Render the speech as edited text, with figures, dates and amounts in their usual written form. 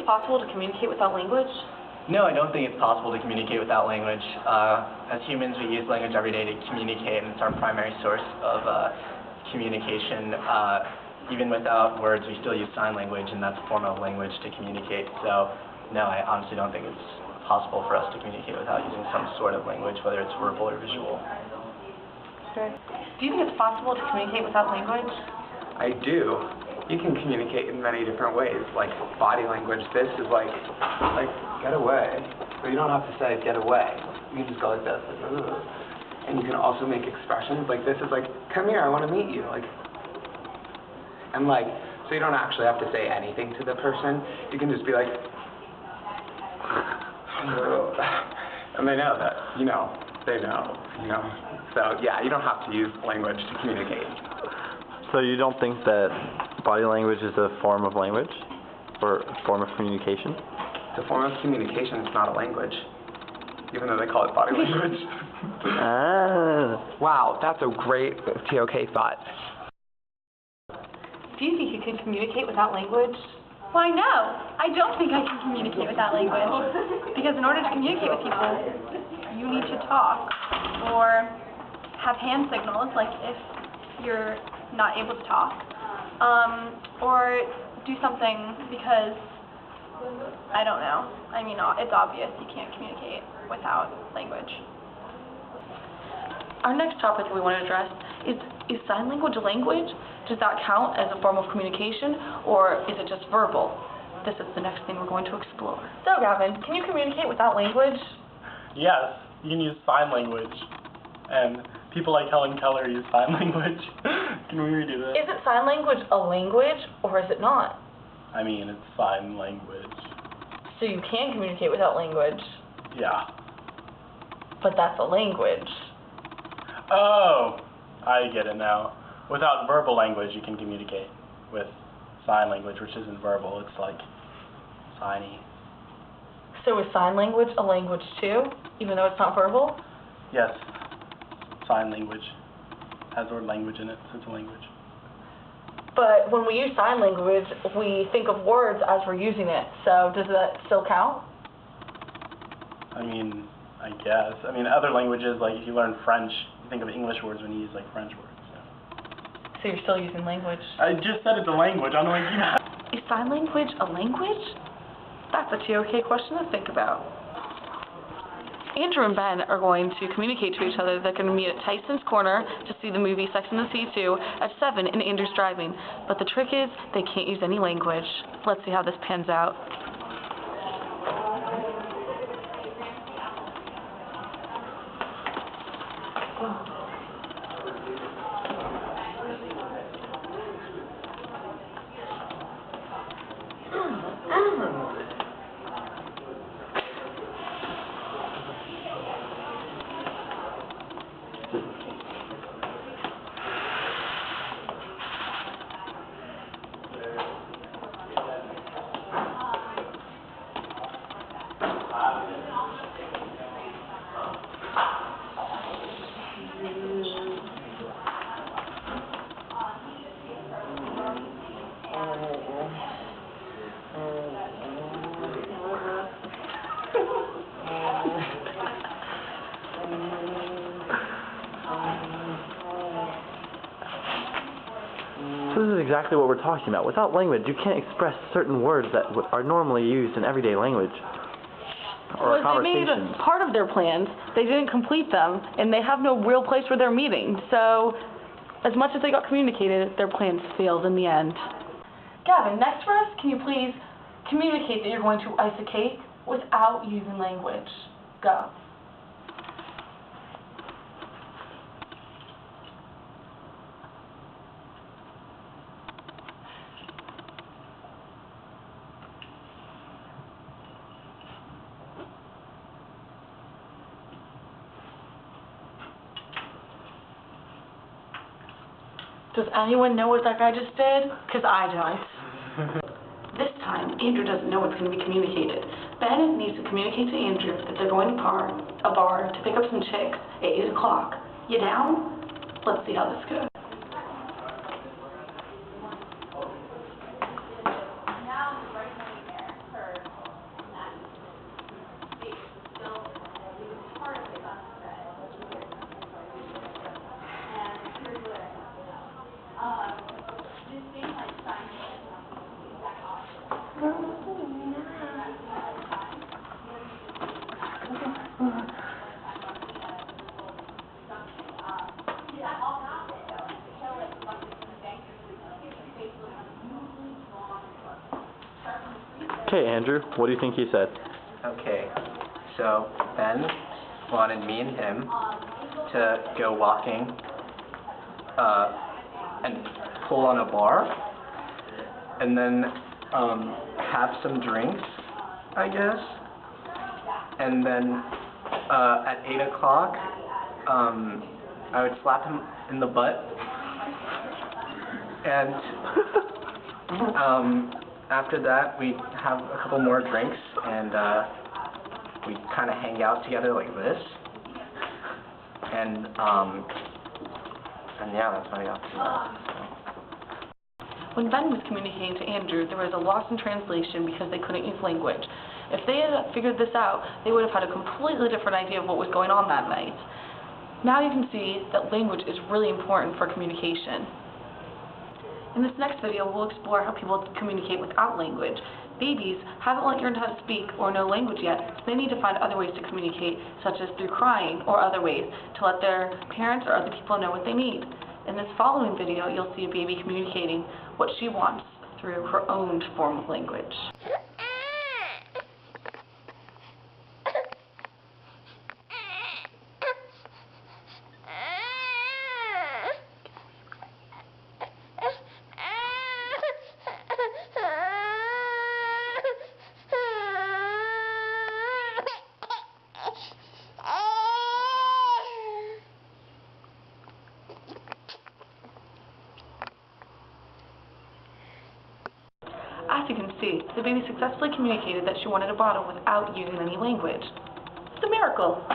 possible to communicate without language? No, I don't think it's possible to communicate without language. As humans, we use language every day to communicate, and it's our primary source of communication. Even without words, we still use sign language, and that's a form of language to communicate. So, no, I honestly don't think it's possible for us to communicate without using some sort of language, whether it's verbal or visual. Okay. Do you think it's possible to communicate without language? I do. You can communicate in many different ways, like body language. This is like get away. But you don't have to say get away. You can just go like this, like, ugh. And you can also make expressions like this is like, come here, I want to meet you. And so you don't actually have to say anything to the person. You can just be like, and they know that, they know. So yeah, you don't have to use language to communicate. So you don't think that body language is a form of language? Or a form of communication? It's a form of communication, it's not a language. Even though they call it body language. Wow, that's a great ToK thought. Do you think you can communicate without language? Why, no. I don't think I can communicate without language. Because in order to communicate with people, you need to talk or have hand signals, like if you're not able to talk, or do something because, I don't know. I mean, it's obvious you can't communicate without language. Our next topic we want to address is sign language a language? Does that count as a form of communication, or is it just verbal? This is the next thing we're going to explore. So, Gavin, can you communicate without language? Yes, you can use sign language. And people like Helen Keller use sign language. Can we redo that? Is it sign language a language, or is it not? I mean, it's sign language. So you can communicate without language? Yeah. But that's a language. Oh, I get it now. Without verbal language, you can communicate with sign language, which isn't verbal. It's like signy. So is sign language a language too, even though it's not verbal? Yes. Sign language has the word language in it, so it's a language. But when we use sign language, we think of words as we're using it. So does that still count? I mean, I guess. I mean, other languages, like if you learn French, you think of English words when you use like French words. So you're still using language? I just said it's a language. I don't know what you meant. Is sign language a language? That's a ToK question to think about. Andrew and Ben are going to communicate to each other. They're going to meet at Tyson's Corner to see the movie Sex and the City 2 at 7 and Andrew's driving. But the trick is they can't use any language. Let's see how this pans out. So this is exactly what we're talking about. Without language, you can't express certain words that are normally used in everyday language or conversation. They made part of their plans. They didn't complete them, and they have no real place where they're meeting. So, as much as they got communicated, their plans failed in the end. Gavin, next for us, can you please communicate that you're going to ice a cake without using language? Go. Does anyone know what that guy just did? Because I don't. This time, Andrew doesn't know what's going to be communicated. Ben needs to communicate to Andrew that they're going to a bar to pick up some chicks at 8 o'clock. You down? Let's see how this goes. Now, right there, Okay, Andrew, what do you think he said? Okay, so Ben wanted me and him to go walking and pull on a bar, and then have some drinks, I guess, and then at 8 o'clock I would slap him in the butt, and after that we'd have a couple more drinks, and we'd kind of hang out together like this, and yeah, that's what I got to do. When Ben was communicating to Andrew, there was a loss in translation because they couldn't use language. If they had figured this out, they would have had a completely different idea of what was going on that night. Now you can see that language is really important for communication. In this next video, we'll explore how people communicate without language. Babies haven't learned how to speak or know language yet, so they need to find other ways to communicate, such as through crying or other ways, to let their parents or other people know what they need. In this following video, you'll see a baby communicating what she wants through her own form of language. As you can see, the baby successfully communicated that she wanted a bottle without using any language. It's a miracle!